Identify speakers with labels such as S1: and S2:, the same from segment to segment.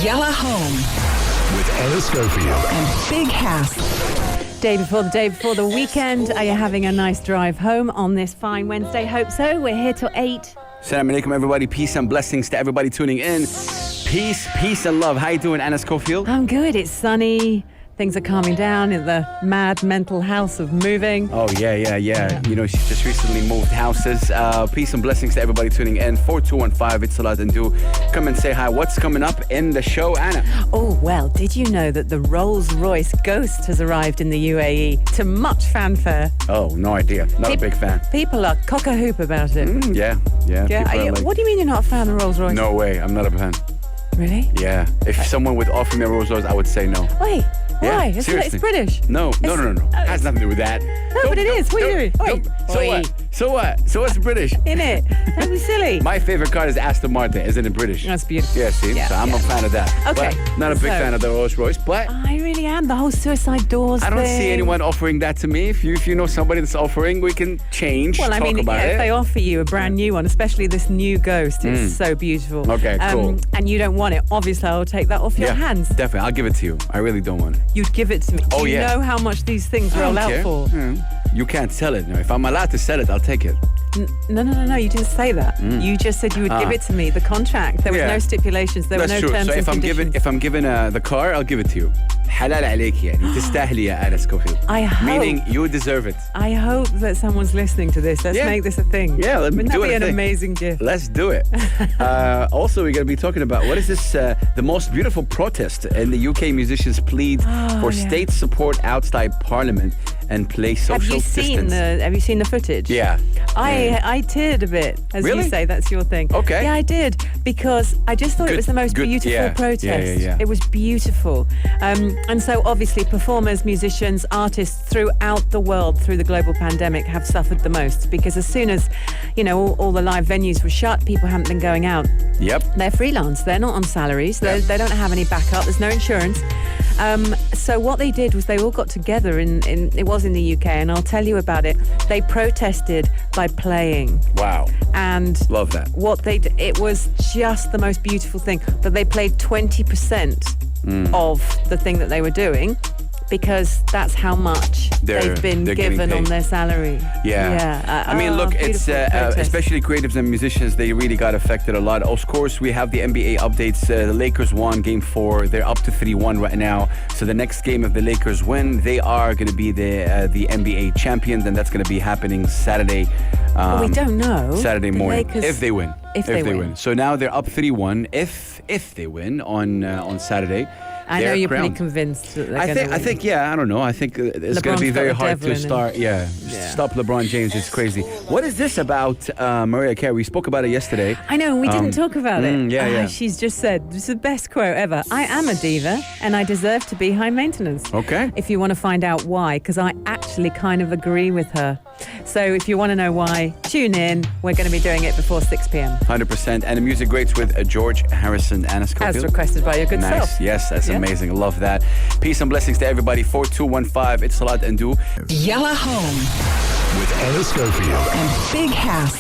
S1: Yellow Home
S2: with Anna Schofield
S1: and Big House.
S3: Day before the weekend. Are you having a nice drive home on this fine Wednesday? Hope so. We're here till 8.
S4: Assalamu alaikum, everybody. Peace and blessings to everybody tuning in. Peace and love. How you doing, Anna Schofield?
S3: I'm good. It's sunny. Things are calming down in the mad mental house of moving.
S4: Oh, yeah. You know, she just recently moved houses. Peace and blessings to everybody tuning in. 4215, it's Salah and do. Come and say hi. What's coming up in the show, Anna?
S3: Oh, well, did you know that the RollsRoyce Ghost has arrived in the UAE to much fanfare?
S4: Oh, no idea. Not a big fan.
S3: People are cock-a-hoop about it.
S4: Yeah.
S3: What do you mean you're not a fan of Rolls-Royce?
S4: No way. I'm not a fan.
S3: Really?
S4: Yeah. If someone would offer me a Rolls-Royce, I would say no.
S3: Wait.
S4: Yeah,
S3: Why?
S4: seriously.
S3: It's British.
S4: No. It has nothing to do with that.
S3: No, but it is. What are you doing?
S4: So what? So what's British?
S3: In it. Don't be silly.
S4: My favorite car is Aston Martin. Isn't it British?
S3: That's beautiful.
S4: Yeah, see? So I'm a fan of that.
S3: Okay.
S4: But not a big fan of the Rolls-Royce, but
S3: I really am. The whole suicide doors
S4: I don't
S3: thing.
S4: see anyone offering that to me. If you know somebody that's offering, we can change,
S3: Well, I
S4: talk
S3: mean,
S4: about it.
S3: if they offer you a brand new one, especially this new Ghost, it's so beautiful.
S4: Okay, cool.
S3: And you don't want it, obviously I'll take that off your hands.
S4: Definitely. I'll give it to you. I really don't want it.
S3: You'd give it to me.
S4: Oh,
S3: Do you
S4: yeah.
S3: know how much these things roll out for?
S4: You can't sell it. No, if I'm allowed to sell it, I'll take it.
S3: No, you didn't say that. You just said you would give it to me. The contract, there was no stipulations, there
S4: That's
S3: were no
S4: true.
S3: terms
S4: So
S3: and
S4: if
S3: conditions.
S4: I'm given the car, I'll give it to you. حلال عليك يعني تستاهلي يا Anna Schofield.
S3: I hope.
S4: Meaning you deserve it.
S3: I hope that someone's listening to this. Let's make this a thing.
S4: Yeah, let's
S3: Wouldn't
S4: do
S3: that
S4: it
S3: be
S4: a
S3: an
S4: thing.
S3: amazing gift?
S4: Let's do it. Also, we're going to be talking about what is this, the most beautiful protest, and the UK musicians plead for state support outside Parliament and play social distance.
S3: Have you seen the footage?
S4: Yeah.
S3: I teared a bit, as
S4: Really?
S3: you say. That's your thing.
S4: Okay.
S3: Yeah, I did, because I just thought it was the most beautiful protest.
S4: Yeah.
S3: It was beautiful. And so obviously performers, musicians, artists throughout the world through the global pandemic have suffered the most, because as soon as, all the live venues were shut, people haven't been going out.
S4: Yep.
S3: They're freelance. They're not on salaries. They don't have any backup. There's no insurance. So what they did was they all got together it was in the UK, and I'll tell you about it. They protested by playing.
S4: Wow.
S3: And
S4: Love that.
S3: it was just the most beautiful thing that they played 20% of the thing that they were doing, because that's how much they've been given on their salary.
S4: Yeah. I mean, look, it's especially creatives and musicians, they really got affected a lot. Of course, we have the NBA updates. The Lakers won Game 4. They're up to 3-1 right now. So the next game, if the Lakers win, they are going to be the NBA champions, and that's going to be happening Saturday.
S3: We don't know.
S4: Saturday morning,
S3: Lakers,
S4: if they win.
S3: If they win.
S4: So now they're up 3-1. If they win on Saturday.
S3: I know you're
S4: crowned.
S3: pretty convinced that they're going to win.
S4: I think, I don't know. I think it's going to be very hard to start. Stop LeBron James. It's crazy. What is this about Mariah Carey? We spoke about it yesterday.
S3: I know, and we didn't talk about it.
S4: Yeah.
S3: She's just said, this is the best quote ever. I am a diva, and I deserve to be high maintenance.
S4: Okay.
S3: If you want to find out why, because I actually kind of agree with her. So if you want to know why, tune in. We're going to be doing it before 6 p.m.
S4: 100%. And the music greats with George Harrison, Anna Schofield.
S3: As requested by your good
S4: nice.
S3: self.
S4: Yes, that's amazing. Love that. Peace and blessings to everybody. 4215, it's Salah and do.
S1: Yellow Home
S2: with Anna Schofield
S1: and Big House.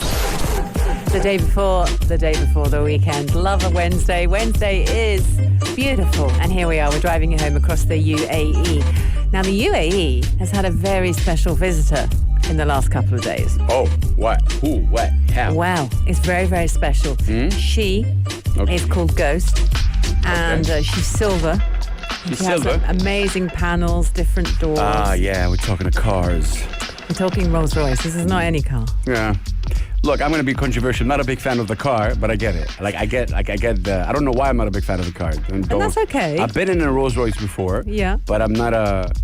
S3: The day before the weekend. Love a Wednesday. Wednesday is beautiful. And here we are. We're driving you home across the UAE. Now, the UAE has had a very special visitor in the last couple of days.
S4: Oh, what? Who? What? How?
S3: Wow. It's very, very special. She is called Ghost, and she's silver.
S4: She's
S3: She has
S4: silver?
S3: amazing panels, different doors.
S4: We're talking to cars.
S3: We're talking Rolls-Royce. This is not any car.
S4: Yeah. Look, I'm going to be controversial. I'm not a big fan of the car, but I get it. I get the... I don't know why I'm not a big fan of the car.
S3: And that's okay.
S4: I've been in a Rolls-Royce before.
S3: Yeah.
S4: But I'm not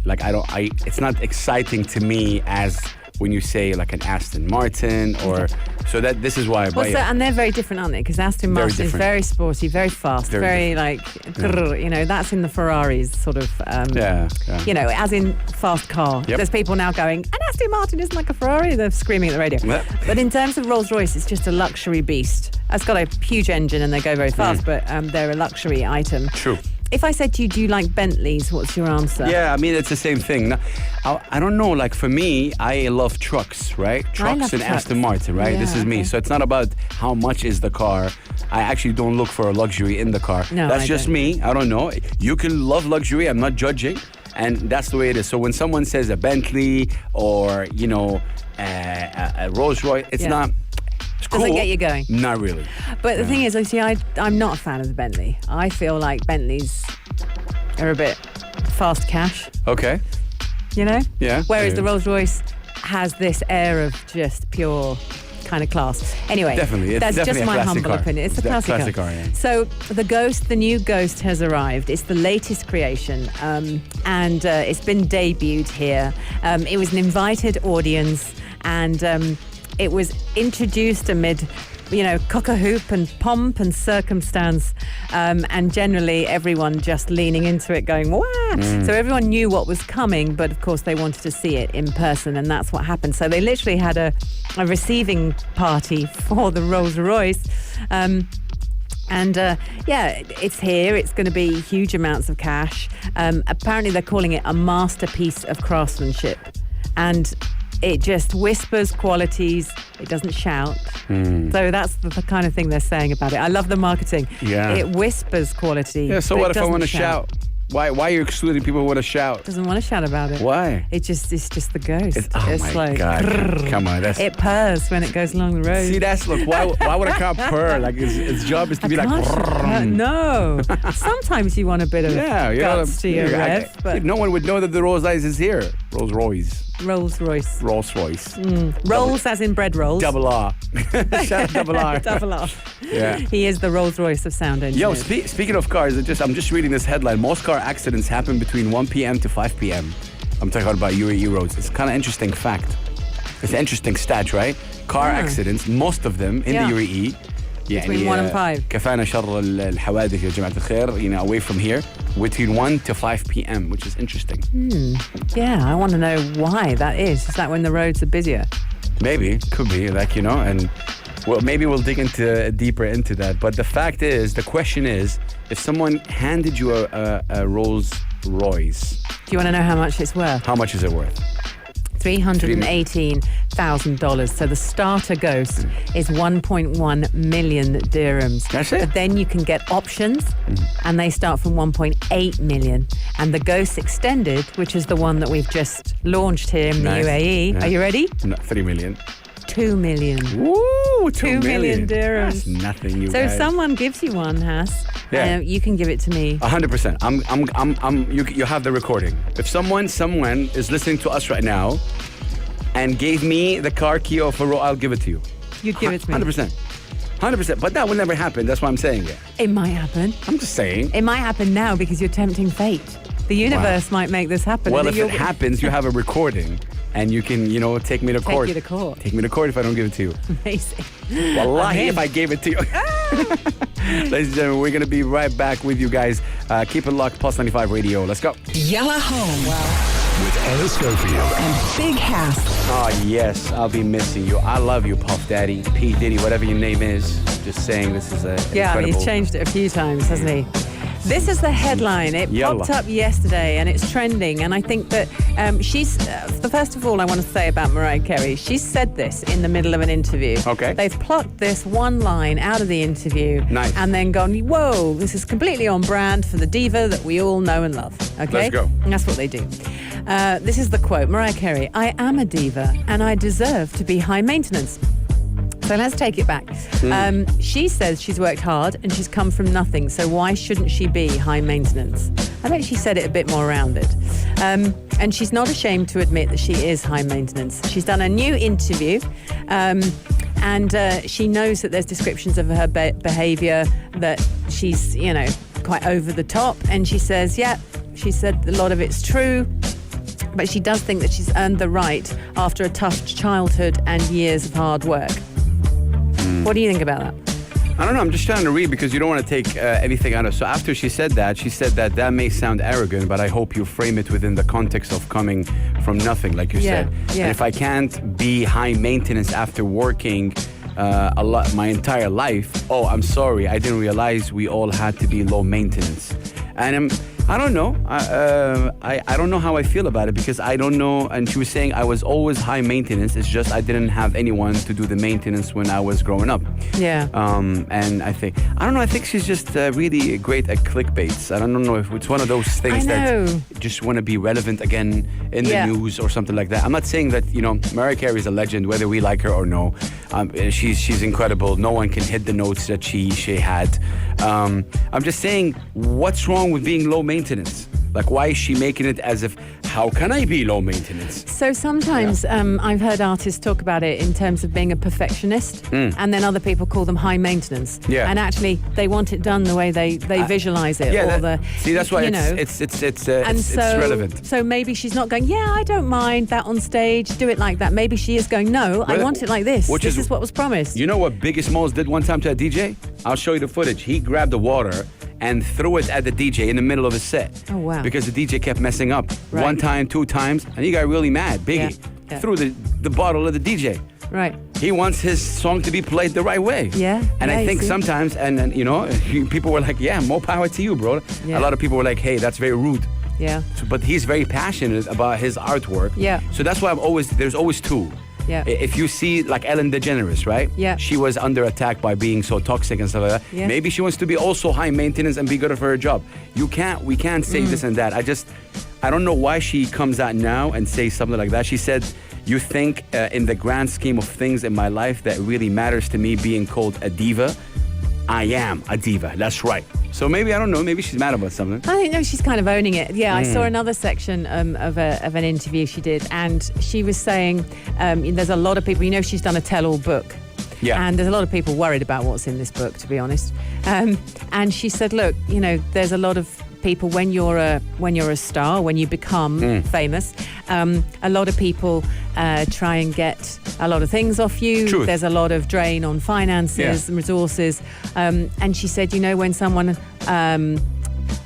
S4: it's not exciting to me as when you say like an Aston Martin or... So this is why I buy it.
S3: And they're very different, aren't they? Because Aston Martin is very sporty, very fast, very that's in the Ferraris sort of, as in fast car.
S4: Yep.
S3: There's people now going, an Aston Martin isn't like a Ferrari. They're screaming at the radio.
S4: Yep.
S3: But in terms of Rolls-Royce, it's just a luxury beast. It's got a huge engine and they go very fast, but they're a luxury item.
S4: True.
S3: If I said to you, do you like Bentleys? What's your answer?
S4: Yeah, I mean, it's the same thing. Now, I don't know, like for me, I love trucks, right? Trucks
S3: love
S4: and
S3: trucks.
S4: Aston Martin, right?
S3: Yeah,
S4: This is me.
S3: okay.
S4: So it's not about how much is the car. I actually don't look for a luxury in the car.
S3: No,
S4: That's
S3: I
S4: just
S3: don't.
S4: me. I don't know. You can love luxury. I'm not judging. And that's the way it is. So when someone says a Bentley or, you know, a RollsRoyce, it's
S3: Yeah.
S4: not... It's cool.
S3: Doesn't get you going.
S4: Not really.
S3: But the thing is, I'm not a fan of the Bentley. I feel like Bentleys are a bit fast cash,
S4: Okay.
S3: you know?
S4: Yeah.
S3: Whereas
S4: Yeah.
S3: the Rolls-Royce has this air of just pure kind of class. Anyway,
S4: Definitely. It's
S3: that's
S4: definitely
S3: just
S4: a
S3: my
S4: classic
S3: humble
S4: car.
S3: opinion. It's a classic
S4: classic car, yeah.
S3: So the Ghost, the new Ghost has arrived. It's the latest creation, and it's been debuted here. It was an invited audience, and it was introduced amid, you know, cock-a-hoop and pomp and circumstance, and generally everyone just leaning into it going, wow. So everyone knew what was coming, but of course they wanted to see it in person, and that's what happened. So they literally had a receiving party for the Rolls-Royce. Yeah, it's here. It's going to be huge amounts of cash. Apparently they're calling it a masterpiece of craftsmanship. And it just whispers qualities. It doesn't shout. So that's the kind of thing they're saying about it. I love the marketing.
S4: Yeah.
S3: It whispers quality.
S4: Yeah, so
S3: but
S4: what
S3: it
S4: if I
S3: doesn't
S4: want to shout? Why are you excluding people who want to shout?
S3: Doesn't want to shout about it.
S4: Why?
S3: It's just the Ghost.
S4: It's my
S3: like,
S4: God.
S3: grrr.
S4: Come on. That's...
S3: It purrs when it goes along the road.
S4: See, that's... Look, why would a car purr? Like, its job is to be like...
S3: No. Sometimes you want a bit of
S4: Yeah, you know,
S3: guts to your rev, but
S4: no one would know that the Rolls-Royce is here. Rolls-Royce.
S3: Rolls-Royce.
S4: Rolls-Royce.
S3: Rolls as in bread rolls.
S4: Double R. Shout out Double R.
S3: Double R.
S4: Yeah.
S3: He is the Rolls-Royce of sound
S4: Yo,
S3: engineers.
S4: speaking of cars, I'm just reading this headline. Most car accidents happen between 1 p.m. to 5 p.m. I'm talking about UAE roads. It's kind of interesting fact. It's an interesting stat, right? Car accidents, most of them in
S3: Yeah.
S4: the UAE.
S3: Between 1 and 5.
S4: كفانا شر الحوادث يا جماعة الخير, you know, away from here, between 1 to 5 p.m., which is interesting.
S3: Yeah, I want to know why that is. Is that when the roads are busier?
S4: Maybe, could be, like, you know, and well, maybe we'll dig deeper into that. But the fact is, the question is, if someone handed you a Rolls-Royce,
S3: Do you want to know how much it's worth?
S4: how much is it worth?
S3: $318,000. So the starter Ghost is 1.1 million dirhams.
S4: That's it?
S3: But then you can get options, and they start from 1.8 million. And the Ghost Extended, which is the one that we've just launched here in the
S4: Nice.
S3: UAE.
S4: Yeah.
S3: Are you ready?
S4: No, 3 million.
S3: 2 million.
S4: Woo!
S3: 2 million dirhams.
S4: That's nothing, you
S3: So
S4: guys.
S3: if someone gives you one, Hass,
S4: Yeah.
S3: you can give it to me.
S4: 100%. You have the recording. If someone is listening to us right now and gave me the car key of a roll, I'll give it to you.
S3: You'd give it to me.
S4: 100%. 100%. But that will never happen. That's why I'm saying it.
S3: It might happen.
S4: I'm just saying.
S3: It might happen now because you're tempting fate. The universe might make this happen.
S4: Well,
S3: and
S4: if
S3: then
S4: it happens, you have a recording and you can, you know, take me to court.
S3: you to court.
S4: Take me to court if I don't give it to you.
S3: Amazing.
S4: Wallahi,
S3: I'm
S4: if
S3: in.
S4: I gave it to you. Ladies and gentlemen, we're going to be right back with you guys. Keep it locked, Pulse 95 Radio. Let's go.
S1: Yalla Home
S2: With Anna Schofield.
S1: and Big Hass.
S4: Oh, yes, I'll be missing you. I love you, Puff Daddy, P. Diddy, whatever your name is. Just saying, this is a
S3: Yeah, I mean,
S4: incredible...
S3: he's changed it a few times, hasn't he? This is the headline. It
S4: Yalla.
S3: popped up yesterday and it's trending. And I think that first of all, I want to say about Mariah Carey, she said this in the middle of an interview.
S4: Okay.
S3: They've plucked this one line out of the interview.
S4: Nice.
S3: And then gone, whoa, this is completely on brand for the diva that we all know and love. Okay?
S4: Let's go.
S3: And that's what they do. This is the quote. Mariah Carey, I am a diva and I deserve to be high maintenance. So let's take it back. She says she's worked hard and she's come from nothing. So why shouldn't she be high maintenance? I bet she said it a bit more rounded. And she's not ashamed to admit that she is high maintenance. She's done a new interview and she knows that there's descriptions of her behavior that she's, you know, quite over the top. And she says, yeah, she said a lot of it's true. But she does think that she's earned the right after a tough childhood and years of hard work. What do you think about that?
S4: I don't know, I'm just trying to read because you don't want to take anything out of... So after she said that may sound arrogant, but I hope you frame it within the context of coming from nothing, like you said.
S3: Yeah.
S4: And if I can't be high maintenance after working a lot my entire life, oh, I'm sorry, I didn't realize we all had to be low maintenance. And I don't know. I don't know how I feel about it because I don't know. And she was saying I was always high maintenance. It's just I didn't have anyone to do the maintenance when I was growing up.
S3: Yeah.
S4: And I don't know. I think she's just really great at clickbaits. I don't know if it's one of those things that just want to be relevant again in the news or something like that. I'm not saying that, Mariah Carey is a legend, whether we like her or no. She's incredible. No one can hit the notes that she had. I'm just saying, what's wrong with being low maintenance? Like, why is she making it as if, how can I be low maintenance?
S3: So sometimes I've heard artists talk about it in terms of being a perfectionist, and then other people call them high maintenance.
S4: Yeah.
S3: And actually, they want it done the way they visualize it.
S4: Yeah, that's why it's relevant.
S3: So maybe she's not going, I don't mind that on stage, do it like that. Maybe she is going, no, I want it like this. This is what was promised.
S4: You know what Biggie Smalls did one time to a DJ? I'll show you the footage. He grabbed the water and threw it at the DJ in the middle of his set.
S3: Oh, wow.
S4: Because the DJ kept messing up.
S3: Right.
S4: 1 time, 2 times, and he got really mad. Biggie threw the bottle at the DJ.
S3: Right.
S4: He wants his song to be played the right way.
S3: Yeah.
S4: And I think sometimes, and people were like, more power to you, bro.
S3: Yeah.
S4: A lot of people were like, hey, that's very rude.
S3: Yeah.
S4: But he's very passionate about his artwork.
S3: Yeah.
S4: So that's why there's always two.
S3: Yeah.
S4: If you see like Ellen DeGeneres, right?
S3: Yeah.
S4: She was under attack by being so toxic and stuff like that.
S3: Yeah.
S4: Maybe she wants to be also high maintenance and be good for her job. We can't say this and that. I don't know why she comes out now and says something like that. She said, you think in the grand scheme of things in my life that really matters to me being called a diva? I am a diva. That's right. So maybe, I don't know, maybe she's mad about something.
S3: I think, no, she's kind of owning it. Yeah, I saw another section of an interview she did, and she was saying there's a lot of people, she's done a tell-all book.
S4: Yeah.
S3: And there's a lot of people worried about what's in this book, to be honest. And she said, look, there's a lot of people when you're a star, when you become famous, a lot of people try and get a lot of things off you.
S4: Truth.
S3: There's a lot of drain on finances and resources. And she said, when someone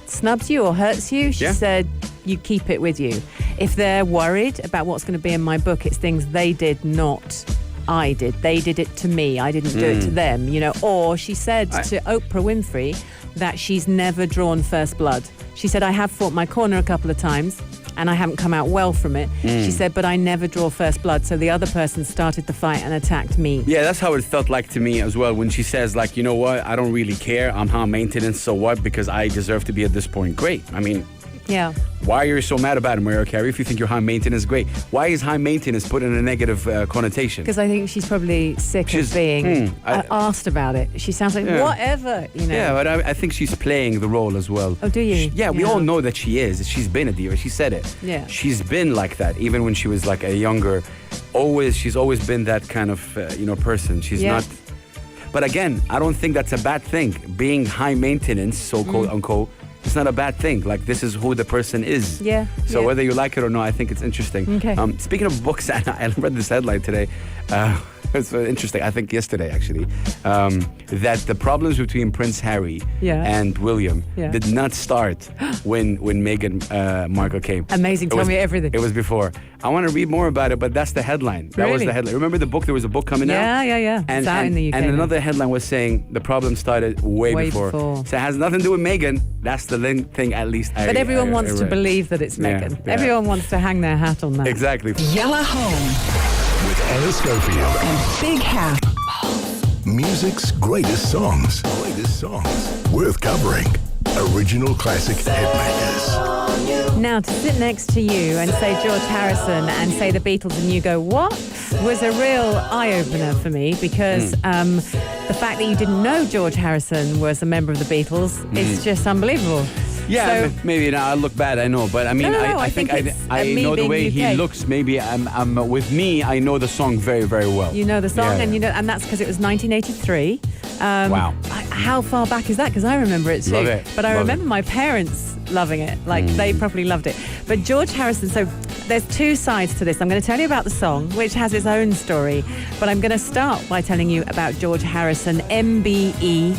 S3: snubs you or hurts you, she said, you keep it with you. If they're worried about what's going to be in my book, it's things they did, not I did. They did it to me. I didn't do it to them, Or she said to Oprah Winfrey that she's never drawn first blood. She said, I have fought my corner a couple of times and I haven't come out well from it. She said, but I never draw first blood. So the other person started the fight and attacked me. Yeah,
S4: that's how it felt like to me as well when she says, like, you know what, I don't really care. I'm high maintenance, so what? Because I deserve to be at this point. Great. I mean...
S3: Yeah.
S4: Why are you so mad about it, Mariah Carey? If you think you're high maintenance, great. Why is high maintenance put in a negative connotation?
S3: Because I think she's probably sick of being asked about it. She sounds like, whatever,
S4: Yeah, but I think she's playing the role as well.
S3: Oh, do you?
S4: We all know that she is. She's been a diva. She said it.
S3: Yeah.
S4: She's been like that, even when she was like a younger. She's always been that kind of, person. She's not... But again, I don't think that's a bad thing. Being high maintenance, so quote unquote, it's not a bad thing. Like, this is who the person is.
S3: Yeah.
S4: So whether you like it or not, I think it's interesting.
S3: Okay.
S4: Speaking of books, I read this headline today. It's interesting. I think yesterday, actually, that the problems between Prince Harry and William did not start when Meghan Markle came.
S3: Amazing. Tell me everything.
S4: It was before. I want to read more about it, but that's the headline. That was the headline. Remember the book? There was a book coming out?
S3: Yeah.
S4: And,
S3: it's out in the UK.
S4: And another headline was saying the problem started way before. So it has nothing to do with Meghan. That's the thing, at least.
S3: But everyone wants to believe that it's Meghan.
S4: Yeah.
S3: Everyone wants to hang their hat on that.
S4: Exactly.
S1: Yellow Home
S2: with Anna Schofield.
S1: and Big Hat.
S2: Music's greatest songs. Worth covering. Original classic hitmakers.
S3: Now, to sit next to you and say George Harrison and say the Beatles and you go, what? Was a real eye-opener for me because the fact that you didn't know George Harrison was a member of the Beatles is just unbelievable.
S4: Yeah,
S3: So-
S4: maybe I look bad, I know, but I mean,
S3: No,
S4: I think
S3: it's,
S4: I
S3: me
S4: know the
S3: being
S4: way
S3: UK.
S4: he looks. Maybe I'm with me. I know the song very, very well.
S3: You know the song,
S4: Yeah.
S3: and that's because it was 1983.
S4: Wow.
S3: How far back is that? Because I remember it too.
S4: Love it.
S3: But I
S4: Love
S3: remember
S4: it.
S3: my parents loving it. Like they probably loved it. But George Harrison. So there's two sides to this. I'm going to tell you about the song, which has its own story. But I'm going to start by telling you about George Harrison, MBE.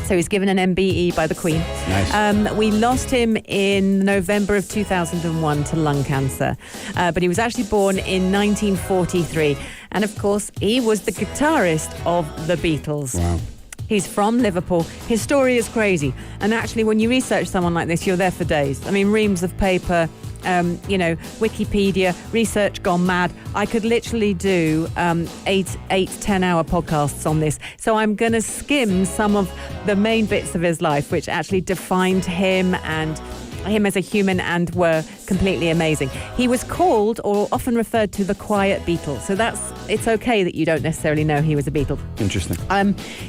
S3: So he's given an MBE by the Queen.
S4: Nice.
S3: We lost him in November of 2001 to lung cancer. But he was actually born in 1943. And of course, he was the guitarist of the Beatles.
S4: Wow.
S3: He's from Liverpool. His story is crazy. And actually, when you research someone like this, you're there for days. I mean, reams of paper, Wikipedia, research gone mad. I could literally do 10-hour podcasts on this. So I'm going to skim some of the main bits of his life, which actually defined him and him as a human and were completely amazing. He was called or often referred to the quiet Beatle. So it's okay that you don't necessarily know he was a Beatle.
S4: Interesting.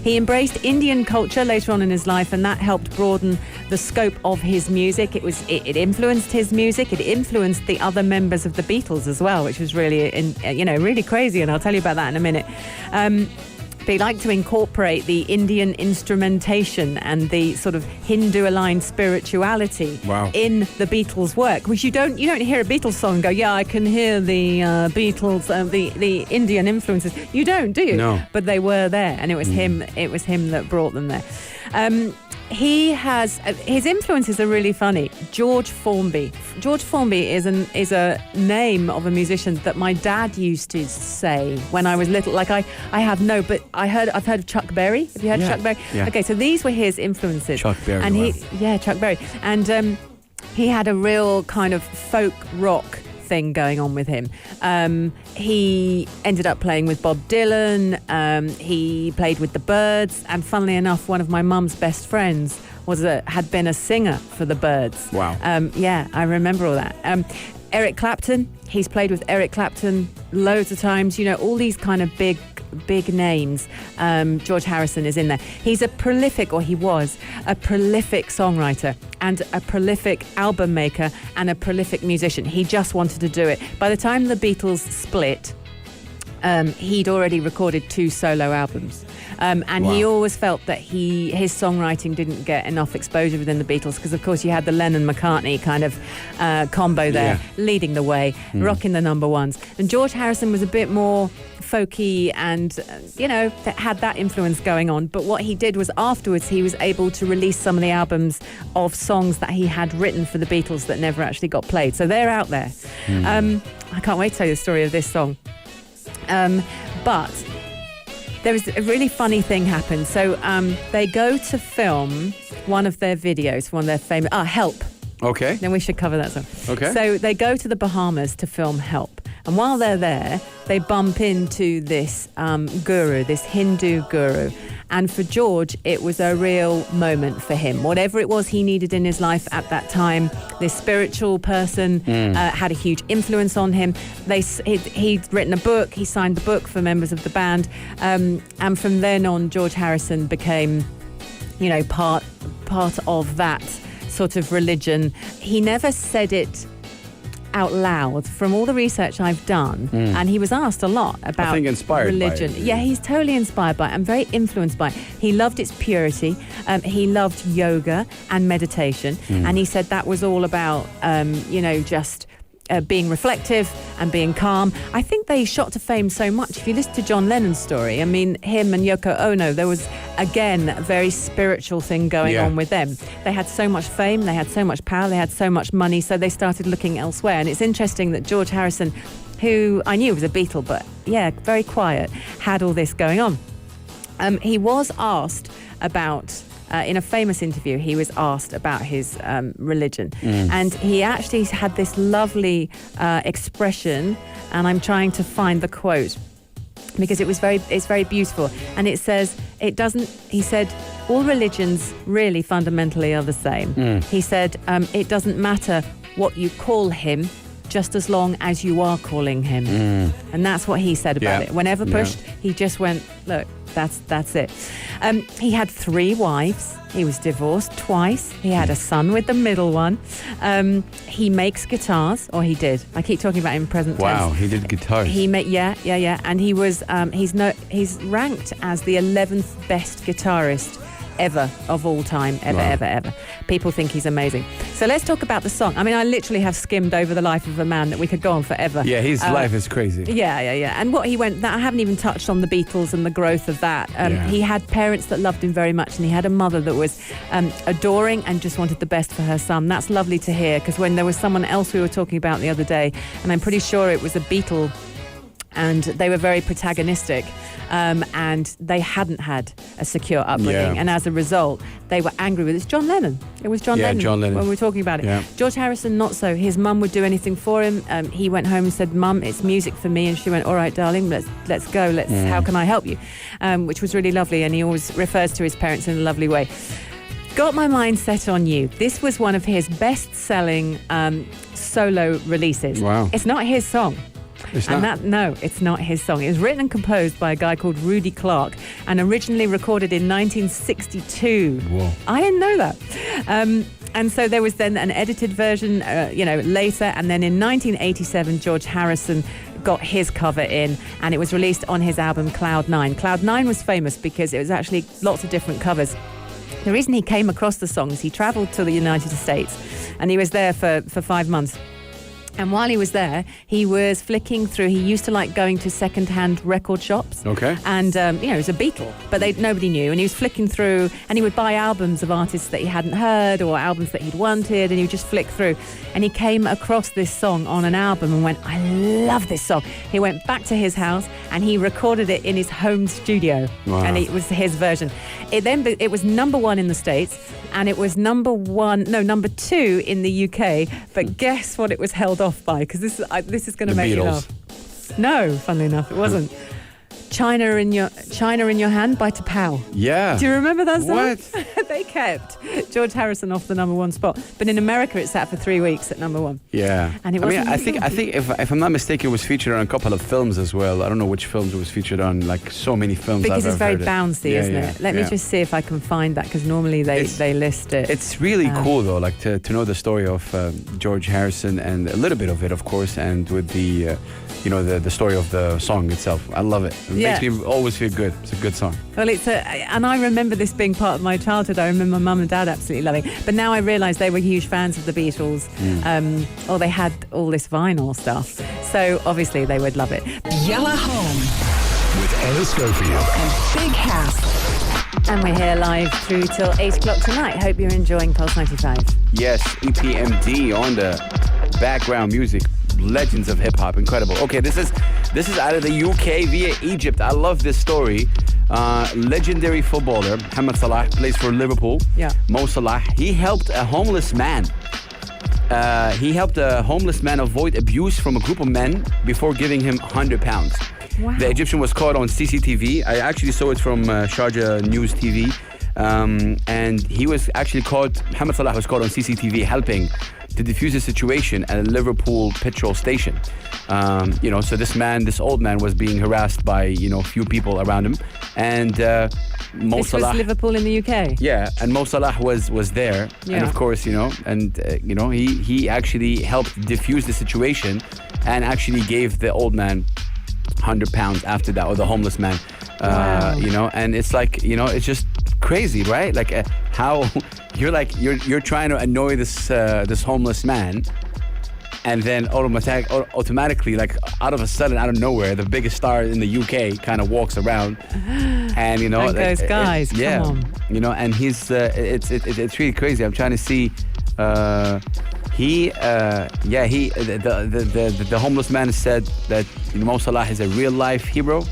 S3: He embraced Indian culture later on in his life, and that helped broaden the scope of his music. It influenced his music. It influenced the other members of the Beatles as well, which was really, really crazy. And I'll tell you about that in a minute. They like to incorporate the Indian instrumentation and the sort of Hindu-aligned spirituality in the Beatles' work, which you don't hear a Beatles song and go, yeah, I can hear the Beatles, the Indian influences. You don't, do you?
S4: No.
S3: But they were there, and it was him. It was him that brought them there. He has his influences are really funny. George Formby. George Formby is a name of a musician that my dad used to say when I was little. Like I've heard of Chuck Berry. Have you heard of Chuck Berry? Yeah. Okay, so these were his influences.
S4: Chuck Berry.
S3: And Chuck Berry, and he had a real kind of folk rock thing going on with him. He ended up playing with Bob Dylan. He played with the Byrds, and funnily enough, one of my mum's best friends had been a singer for the Byrds.
S4: Wow.
S3: I remember all that. Eric Clapton. He's played with Eric Clapton loads of times. All these kind of big names. George Harrison is in there. He was a prolific songwriter and a prolific album maker and a prolific musician. He just wanted to do it. By the time the Beatles split, he'd already recorded 2 solo albums. He always felt that his songwriting didn't get enough exposure within the Beatles because, of course, you had the Lennon-McCartney kind of combo there, leading the way, rocking the number ones. And George Harrison was a bit more folky and, that had that influence going on. But what he did was afterwards he was able to release some of the albums of songs that he had written for the Beatles that never actually got played. So they're out there. I can't wait to tell you the story of this song. But there was a really funny thing happened. So they go to film one of their videos, one of their famous... Help.
S4: Okay.
S3: Then we should cover that song.
S4: Okay.
S3: So they go to the Bahamas to film Help. And while they're there, they bump into this guru, this Hindu guru. And for George, it was a real moment for him. Whatever it was he needed in his life at that time, this spiritual person had a huge influence on him. He'd written a book. He signed the book for members of the band. And from then on, George Harrison became, part of that sort of religion. He never said it out loud from all the research I've done, and he was asked a lot about religion. By it.
S4: Yeah,
S3: he's totally inspired by it and very influenced by it. He loved its purity. He loved yoga and meditation, and he said that was all about, just being reflective and being calm. I think they shot to fame so much. If you listen to John Lennon's story, I mean, him and Yoko Ono, there was, again, a very spiritual thing going on with them. They had so much fame, they had so much power, they had so much money, so they started looking elsewhere. And it's interesting that George Harrison, who I knew was a Beatle, but very quiet, had all this going on. He was asked about... in a famous interview, he was asked about his religion. And he actually had this lovely expression, and I'm trying to find the quote because it's very beautiful. And it says, he said, all religions really fundamentally are the same. He said, it doesn't matter what you call him, just as long as you are calling him. And that's what he said about it. Whenever pushed, he just went, look, that's it. He had 3 wives. He was divorced twice. He had a son with the middle one. He makes guitars, or he did. I keep talking about him in present tense.
S4: Wow, he did guitars.
S3: He and he was he's ranked as the 11th best guitarist ever of all time, ever. People think he's amazing. So let's talk about the song. I mean, I literally have skimmed over the life of a man that we could go on forever.
S4: Yeah, his life is crazy.
S3: Yeah. And what he went, I haven't even touched on the Beatles and the growth of that. He had parents that loved him very much, and he had a mother that was adoring and just wanted the best for her son. That's lovely to hear, because when there was someone else we were talking about the other day, and I'm pretty sure it was a Beatle and they were very protagonistic, and they hadn't had a secure upbringing, and as a result, they were angry with it. It's John Lennon. It was John Lennon.
S4: John Lennon.
S3: When we were talking about it.
S4: Yeah.
S3: George Harrison, not so. His mum would do anything for him. He went home and said, "Mum, it's music for me," and she went, "All right, darling, let's go. How can I help you?" Which was really lovely, and he always refers to his parents in a lovely way. Got My Mind Set on You. This was one of his best-selling solo releases.
S4: Wow.
S3: It's not his song.
S4: It's not?
S3: No, it's not his song. It was written and composed by a guy called Rudy Clark and originally recorded in 1962.
S4: Whoa.
S3: I didn't know that. And so there was then an edited version, later. And then in 1987, George Harrison got his cover in, and it was released on his album Cloud 9. Cloud 9 was famous because it was actually lots of different covers. The reason he came across the songs, he traveled to the United States, and he was there for 5 months. And while he was there, he was flicking through. He used to like going to second-hand record shops.
S4: Okay.
S3: And, he was a Beatle, but nobody knew. And he was flicking through, and he would buy albums of artists that he hadn't heard or albums that he'd wanted, and he would just flick through. And he came across this song on an album and went, "I love this song." He went back to his house, and he recorded it in his home studio.
S4: Wow.
S3: And it was his version. It was number one in the States, and it was number 2 in the UK. But guess what it was held off by? Because this is going to make you laugh. No, funnily enough, it wasn't. China in Your Hand by T'Pau.
S4: Yeah.
S3: Do you remember that song?
S4: What?
S3: They kept George Harrison off the number one spot, but in America it sat for 3 weeks at number one.
S4: Yeah.
S3: And it wasn't.
S4: I think if I'm not mistaken, it was featured on a couple of films as well. I don't know which films it was featured on. Like so many films.
S3: Because
S4: I've
S3: it's very
S4: heard
S3: bouncy, isn't it? Let me just see if I can find that, because normally they list it.
S4: It's really cool though, like to know the story of George Harrison, and a little bit of it, of course, and with the the story of the song itself. I love it. It makes me always feel good. It's a good song.
S3: Well, and I remember this being part of my childhood. I remember my mum and dad absolutely loving it. But now I realise they were huge fans of the Beatles. Or they had all this vinyl stuff. So obviously they would love it.
S1: Yellow Home
S2: With Ella Schofield.
S1: and Big House.
S3: And we're here live through till 8 o'clock tonight. Hope you're enjoying Pulse 95.
S4: Yes, EPMD on the background music. Legends of hip hop, incredible. Okay, this is out of the UK via Egypt. I love this story. Legendary footballer Mohamed Salah plays for Liverpool.
S3: Yeah.
S4: Mo Salah. He helped a homeless man. Avoid abuse from a group of men before giving him £100.
S3: Wow.
S4: The Egyptian was caught on CCTV. I actually saw it from Sharjah News TV. And he was actually caught, Mohamed Salah was caught on CCTV helping to defuse the situation at a Liverpool petrol station. So this old man was being harassed by, a few people around him. And Mo
S3: This
S4: Salah...
S3: was Liverpool in the UK?
S4: Yeah, and Mo Salah was there.
S3: Yeah.
S4: And of course, he actually helped defuse the situation and actually gave the old man £100 after that, or the homeless man.
S3: Wow.
S4: And it's like, it's just crazy, right? Like how you're trying to annoy this homeless man, and then automatically, like out of a sudden, out of nowhere, the biggest star in the UK kind of walks around, and
S3: And goes, guys,
S4: yeah,
S3: come on.
S4: And he's it's really crazy. I'm trying to see. The homeless man said that Mo Salah is a real life hero,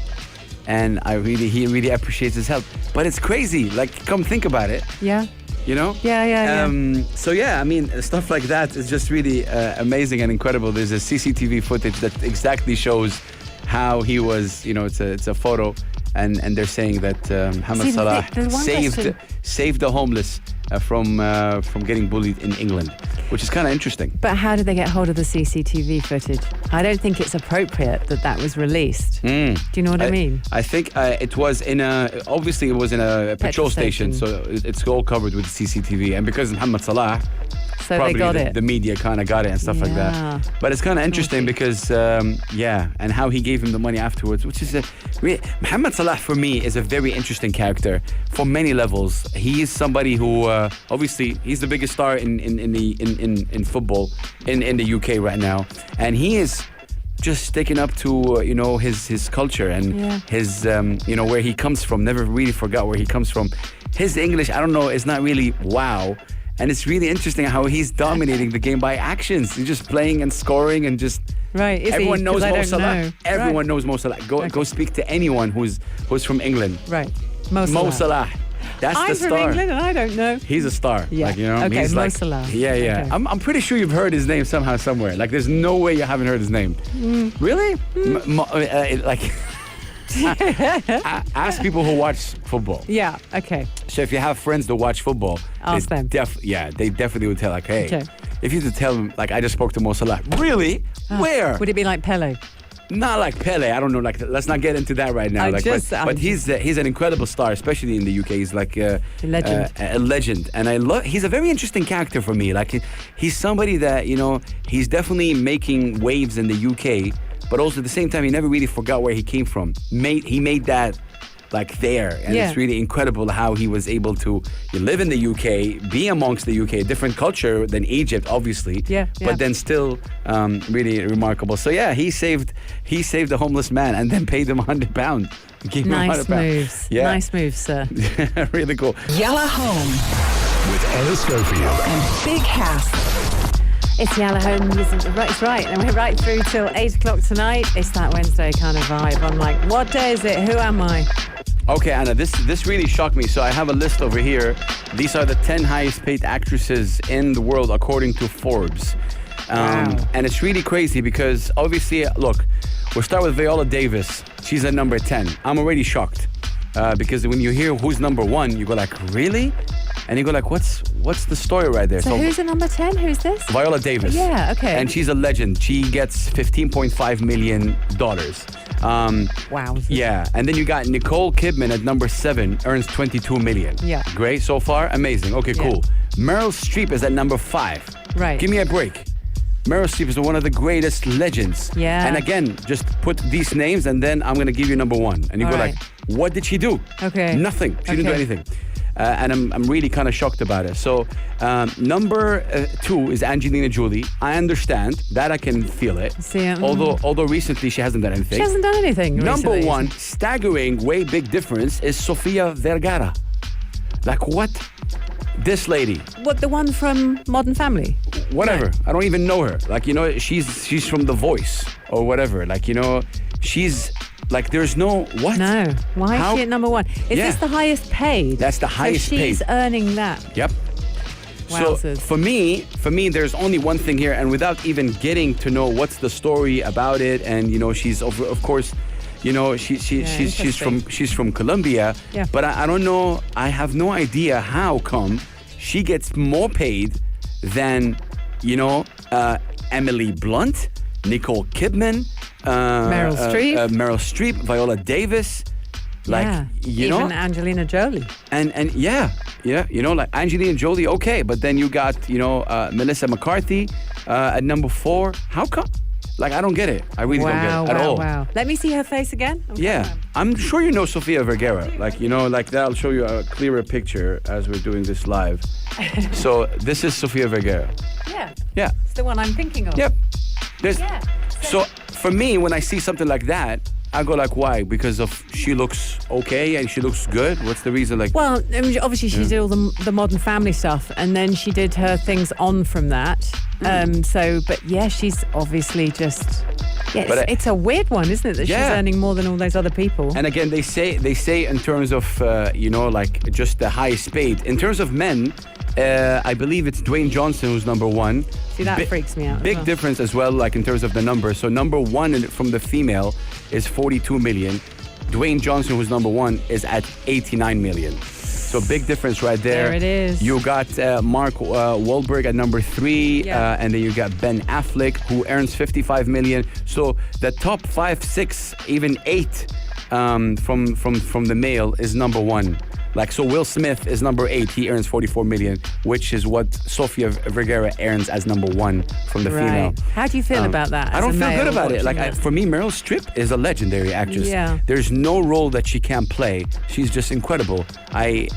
S4: and he really appreciates his help. But it's crazy. Like, come think about it.
S3: Yeah.
S4: Yeah. So stuff like that is just really amazing and incredible. There's a CCTV footage that exactly shows how he was. It's a photo, and they're saying that Mohamed Salah saved the homeless from getting bullied in England, which is kind of interesting.
S3: But how did they get hold of the CCTV footage? I don't think it's appropriate that was released. Do you know what I mean?
S4: I think it was in a petrol station, so it's all covered with CCTV. And because Mohamed Salah,
S3: So they got it.
S4: The media kind of got it and stuff like that. But it's kind of interesting because, and how he gave him the money afterwards, which is Mohamed Salah for me is a very interesting character for many levels. He is somebody who, obviously, he's the biggest star in football in the UK right now, and he is just sticking up to his culture and his where he comes from. Never really forgot where he comes from. His English, I don't know, it's not really wow. And it's really interesting how he's dominating the game by actions. He's just playing and scoring and just...
S3: Right, is
S4: everyone
S3: he?
S4: knows
S3: 'Cause I
S4: Mo
S3: don't
S4: Salah.
S3: know.
S4: Everyone knows Mo Salah. Go speak to anyone who's from England.
S3: Right. Mo Salah.
S4: That's
S3: I'm
S4: the
S3: from
S4: star.
S3: England and I don't know.
S4: He's a star.
S3: Yeah.
S4: Like, you know,
S3: Okay,
S4: he's
S3: Mo
S4: like,
S3: Salah.
S4: Yeah, yeah.
S3: Okay.
S4: I'm pretty sure you've heard his name somehow, somewhere. Like, there's no way you haven't heard his name. Really? Like, ask people who watch football.
S3: Yeah, okay.
S4: So if you have friends that watch football,
S3: Ask them.
S4: They definitely would tell, like, hey,
S3: Okay.
S4: if you could tell them, like, I just spoke to Mo Salah. Really? Where?
S3: Would it be like Pele?
S4: Not like Pele. I don't know. Like, let's not get into that right now. But he's an incredible star, especially in the UK. He's like a
S3: legend.
S4: A legend, and I love. He's a very interesting character for me. Like, he's somebody that, you know, he's definitely making waves in the UK, but also at the same time, he never really forgot where he came from. He made that like there, and it's really incredible how he was able to live in the UK, be amongst the UK, different culture than Egypt, obviously.
S3: Yeah.
S4: But then still, really remarkable. So yeah, he saved a homeless man and then paid him £100. Gave him
S3: Nice
S4: £100.
S3: moves.
S4: Yeah.
S3: Nice moves, sir.
S4: Really cool.
S1: Yalla Home
S2: With Ella Schofield.
S1: and Big House.
S3: It's Yalla Home Music. It's right. And we're right through till 8 o'clock tonight. It's that Wednesday kind of vibe. I'm like, what day is it? Who am I?
S4: Okay, Anna, this really shocked me. So I have a list over here. These are the 10 highest paid actresses in the world according to Forbes.
S3: Wow.
S4: And it's really crazy because obviously, look, we'll start with Viola Davis. She's at number 10. I'm already shocked because when you hear who's number 1, you go like, really? And you go like, what's the story right there?
S3: So who's at number 10? Who's this?
S4: Viola Davis.
S3: Yeah, okay.
S4: And she's a legend. She gets $15.5 million.
S3: Wow.
S4: Yeah, and then you got Nicole Kidman at number 7, earns $22 million.
S3: Yeah.
S4: Great so far, amazing. Okay, cool. Meryl Streep is at number 5.
S3: Right.
S4: Give me a break. Meryl Streep is one of the greatest legends.
S3: Yeah.
S4: And again, just put these names and then I'm going to give you number 1. And you
S3: All
S4: go
S3: right.
S4: like, what did she do?
S3: Okay.
S4: Nothing. She didn't do
S3: Okay.
S4: anything. And I'm really kind of shocked about it. So number 2 is Angelina Jolie. I understand that. I can feel it.
S3: See,
S4: although recently she hasn't done anything.
S3: She hasn't done anything
S4: Number
S3: recently.
S4: 1, staggering, way big difference, is Sofia Vergara. Like, what? This lady.
S3: What, the one from Modern Family?
S4: Whatever.
S3: No.
S4: I don't even know her. Like, you know, she's from The Voice or whatever. Like, you know, she's like, there's no, what?
S3: No. Why
S4: How?
S3: is she at number 1? Is this the highest paid?
S4: That's the highest
S3: so she's
S4: paid. Yep.
S3: earning that. Wowzers.
S4: So for me, there's only one thing here, and without even getting to know what's the story about it, and you know, she's of course, you know, she's from Colombia,
S3: Yeah.
S4: but I don't know. I have no idea how come she gets more paid than, you know, Emily Blunt, Nicole Kidman, Meryl Streep, Viola Davis. Like,
S3: yeah.
S4: you know,
S3: even Angelina Jolie.
S4: and yeah, you know, like Angelina Jolie, okay, but then you got, you know, Melissa McCarthy at number 4. How come? Like, I don't get it. I really don't get it at all.
S3: Wow. Let me see her face again.
S4: Yeah, I'm sure you know Sofia Vergara. Like, you know, like that. I'll show you a clearer picture as we're doing this live. So this is Sofia Vergara.
S3: Yeah.
S4: Yeah.
S3: It's the one I'm thinking of.
S4: Yep. There's,
S3: Yeah.
S4: So for me, when I see something like that, I go like, why? Because of she looks okay and she looks good. What's the reason? Like,
S3: Well, I mean, obviously she did all the Modern Family stuff, and then she did her things on from that. But yeah, she's obviously just. Yeah,
S4: But
S3: it's a weird one, isn't it? That she's
S4: Yeah.
S3: earning more than all those other people.
S4: And again, they say in terms of you know, like just the highest paid. In terms of men, I believe it's Dwayne Johnson who's number 1.
S3: See, that freaks me out as
S4: Big
S3: well.
S4: difference as well, like in terms of the numbers. So number 1 from the female is 42 million. Dwayne Johnson, who's number 1, is at 89 million. So big difference right there.
S3: There it is.
S4: You got Mark Wahlberg at number 3,
S3: Yeah.
S4: and then you got Ben Affleck, who earns 55 million. So the top 5, 6, even 8 from the male is number 1. Like, so Will Smith is number 8. He earns 44 million, which is what Sofia Vergara earns as number 1 from the female.
S3: Right. How do you feel about that?
S4: I
S3: as
S4: don't
S3: a
S4: feel
S3: male
S4: good about it.
S3: watching
S4: Like,
S3: that?
S4: for me, Meryl Streep is a legendary actress.
S3: Yeah.
S4: There's no role that she can't play. She's just incredible. I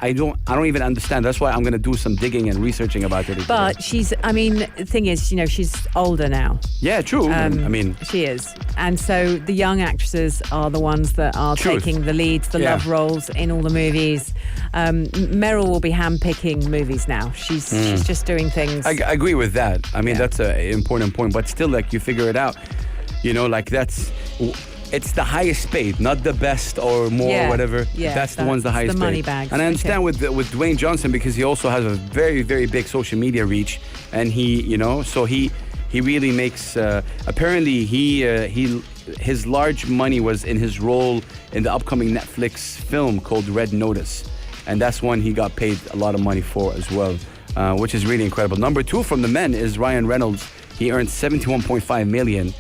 S4: don't even understand. That's why I'm gonna do some digging and researching about it.
S3: But the thing is, you know, she's older now.
S4: yeah, true. I mean,
S3: She is. And so the young actresses are the ones that are
S4: Truth.
S3: taking the leads, the
S4: Yeah.
S3: love roles in all the movies. Meryl will be handpicking movies now. She's just doing things.
S4: I agree with that. I mean, that's an important point, but still, like, you figure it out. You know, like, it's the highest paid, not the best or more or whatever.
S3: Yeah,
S4: that's the ones the highest
S3: the money
S4: paid.
S3: bags.
S4: And I understand with Dwayne Johnson, because he also has a very, very big social media reach, and so he really makes. Apparently, his large money was in his role in the upcoming Netflix film called Red Notice, and that's one he got paid a lot of money for as well, which is really incredible. Number 2 from the men is Ryan Reynolds. He earned $71.5 million.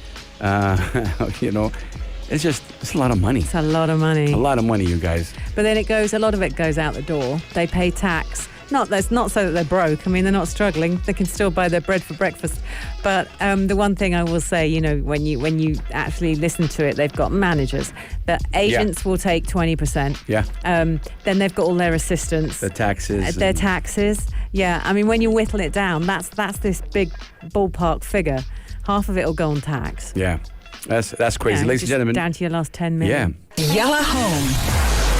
S4: It's a lot of money.
S3: It's a lot of money.
S4: A lot of money, you guys.
S3: But then a lot of it goes out the door. They pay tax. That's not so that they're broke. I mean, they're not struggling. They can still buy their bread for breakfast. But the one thing I will say, when you actually listen to it, they've got managers. The agents will take 20%.
S4: Yeah.
S3: Then they've got all their assistants.
S4: The taxes.
S3: Their taxes. Yeah. I mean, when you whittle it down, that's this big ballpark figure. Half of it will go on tax.
S4: Yeah. That's crazy. Ladies and gentlemen.
S3: Down to your last 10 million.
S4: Yeah.
S1: Yalla Home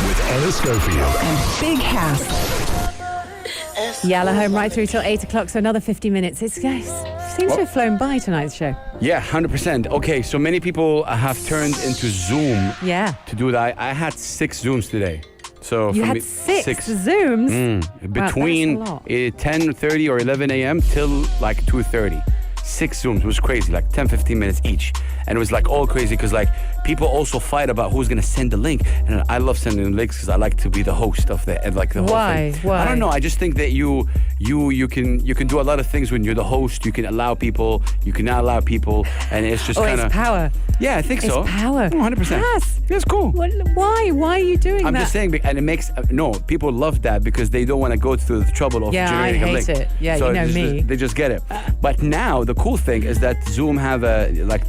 S2: With Anna Schofield.
S1: and Big House.
S3: Yalla Home right through till 8 o'clock, so another 50 minutes. It seems to have flown by tonight's show.
S4: Yeah, 100%. Okay, so many people have turned into Zoom to do that. I had 6 Zooms today. So
S3: You had 6 Zooms?
S4: Between
S3: wow,
S4: 10:30 or 11 a.m. till like 2:30. 6 Zooms. It was crazy, like 10, 15 minutes each. And it was like all crazy because like people also fight about who's going to send the link. And I love sending links because I like to be the host of the whole thing.
S3: Why?
S4: I don't know. I just think that you can do a lot of things when you're the host. You can allow people, you can not allow people. And it's just kind of...
S3: it's power.
S4: Yeah, I think so.
S3: It's power.
S4: 100%.
S3: Yes.
S4: It's cool.
S3: Why? Why are you doing that?
S4: I'm just saying, and it makes... No, people love that because they don't want to go through the trouble of generating a link.
S3: I hate it. Yeah,
S4: so
S3: me.
S4: They just get it. But now, the cool thing is that Zoom have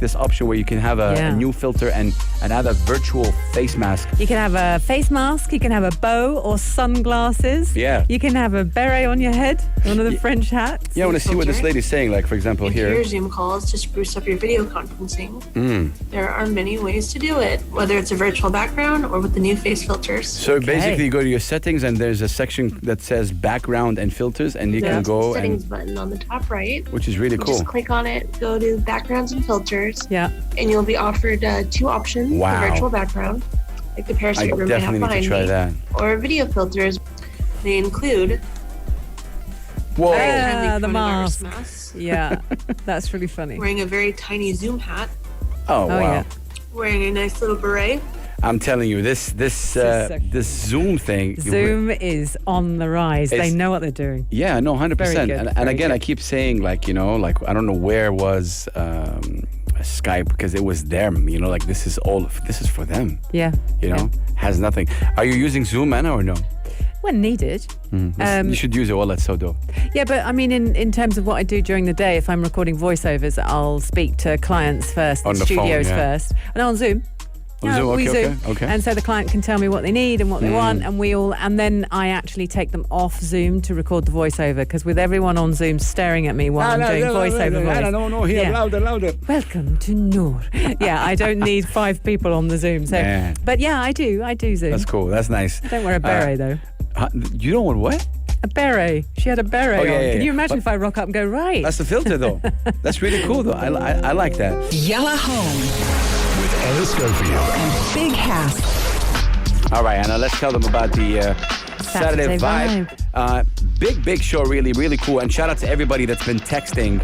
S4: this option where you can have a new filter and add a virtual face mask.
S3: You can have a face mask, you can have a bow or sunglasses.
S4: Yeah.
S3: You can have a beret on your head, one of the French hats.
S4: Yeah, I want to see what this lady's saying, like, for example,
S5: Into
S4: here.
S5: your Zoom calls to spruce up your video conferencing. There are many ways to do it, whether it's a virtual background or with the new face filters.
S4: So basically, you go to your settings and there's a section that says background and filters, and you can go
S5: settings button on the top right.
S4: Which is really cool.
S5: Just click on it, go to backgrounds and filters.
S3: Yeah.
S5: And you'll be offered 2 options.
S4: Wow.
S5: The virtual background, like the parasite room I have
S4: definitely need
S5: behind
S4: to try
S5: me,
S4: that.
S5: or video filters. They include
S4: Whoa.
S3: The
S5: coronavirus
S3: mask.
S5: masks,
S3: Yeah, that's really funny.
S5: wearing a very tiny Zoom hat,
S4: Oh, wow.
S3: yeah.
S5: wearing a nice little beret.
S4: I'm telling you, this Zoom thing.
S3: Zoom is on the rise. They know what they're doing.
S4: Yeah, no, 100%.
S3: Very good,
S4: And
S3: very
S4: again,
S3: good.
S4: I keep saying, like, I don't know where was Skype, because it was them. This is for them.
S3: Yeah.
S4: Has nothing. Are you using Zoom, Anna, or no?
S3: When needed.
S4: You should use it. Well, that's so dope.
S3: Yeah, but I mean, in terms of what I do during the day, if I'm recording voiceovers, I'll speak to clients first,
S4: On
S3: the
S4: the phone,
S3: studios
S4: yeah.
S3: first. And on Zoom.
S4: On Zoom,
S3: we
S4: okay,
S3: Zoom.
S4: okay.
S3: And so the client can tell me what they need and what they want, and then I actually take them off Zoom to record the voiceover, because with everyone on Zoom staring at me while I'm doing voiceover voice.
S4: No, here,
S3: Yeah.
S4: louder.
S3: Welcome to Noor. Yeah, I don't need 5 people on the Zoom. So,
S4: Yeah.
S3: but yeah, I do Zoom.
S4: That's cool. That's nice.
S3: I don't wear a beret though.
S4: You don't want what?
S3: A beret. She had a beret on.
S4: yeah,
S3: Can you
S4: yeah.
S3: imagine if I rock up and go, right?
S4: That's the filter, though. That's really cool, though. I like that.
S1: Yalla Home
S2: With Anna Schofield.
S1: and Big House.
S4: All right, Anna, let's tell them about the Saturday Vibe. Big show, really, really cool. And shout out to everybody that's been texting.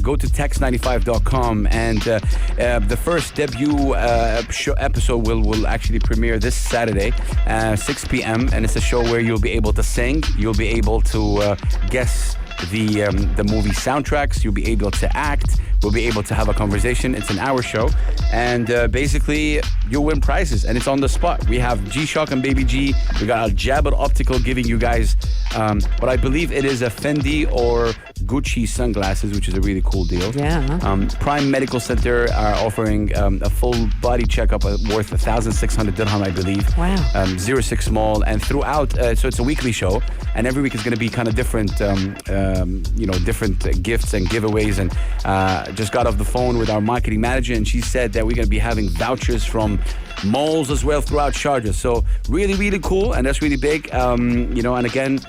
S4: Go to text95.com. And the first debut episode will actually premiere this Saturday, 6 p.m. And it's a show where you'll be able to sing. You'll be able to guess the movie soundtracks. You'll be able to act. We'll be able to have a conversation. It's an hour show. And basically, you'll win prizes. And it's on the spot. We have G-Shock and Baby G. We got a Jabber Optical giving you guys what I believe it is a Fendi or Gucci sunglasses, which is a really cool deal.
S3: Yeah.
S4: Prime Medical Center are offering a full body checkup worth 1,600 dirham, I believe.
S3: Wow.
S4: 06 Mall. And throughout, so it's a weekly show. And every week is going to be kind of different different gifts and giveaways, and just got off the phone with our marketing manager, and she said that we're going to be having vouchers from malls as well throughout Sharjah. So really, really cool, and that's really big. And again,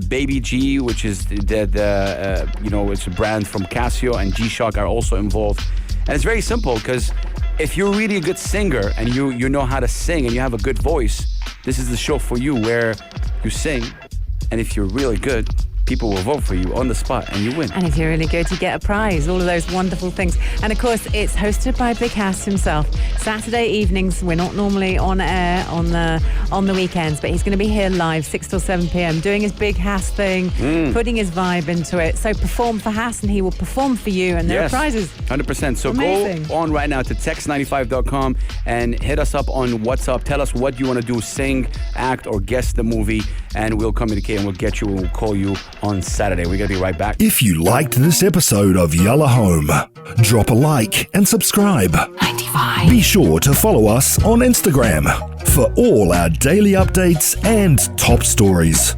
S4: Baby G, which is it's a brand from Casio, and G-Shock are also involved. And it's very simple, because if you're really a good singer and you know how to sing and you have a good voice, this is the show for you, where you sing, and if you're really good, people will vote for you on the spot and you win.
S3: And if you're really good, you get a prize. All of those wonderful things. And of course, it's hosted by Big Hass himself. Saturday evenings, we're not normally on air on the weekends, but he's going to be here live 6 till 7 p.m. doing his Big Hass thing, putting his vibe into it. So perform for Hass and he will perform for you, and there are prizes.
S4: 100%. So
S3: amazing.
S4: Go on right now to text95.com and hit us up on WhatsApp. Tell us what you want to do, sing, act, or guess the movie, and we'll communicate and we'll get you and we'll call you on Saturday. We're going to be right back.
S2: If you liked this episode of Yalla Home, drop a like and subscribe.
S1: 95.
S2: Be sure to follow us on Instagram for all our daily updates and top stories.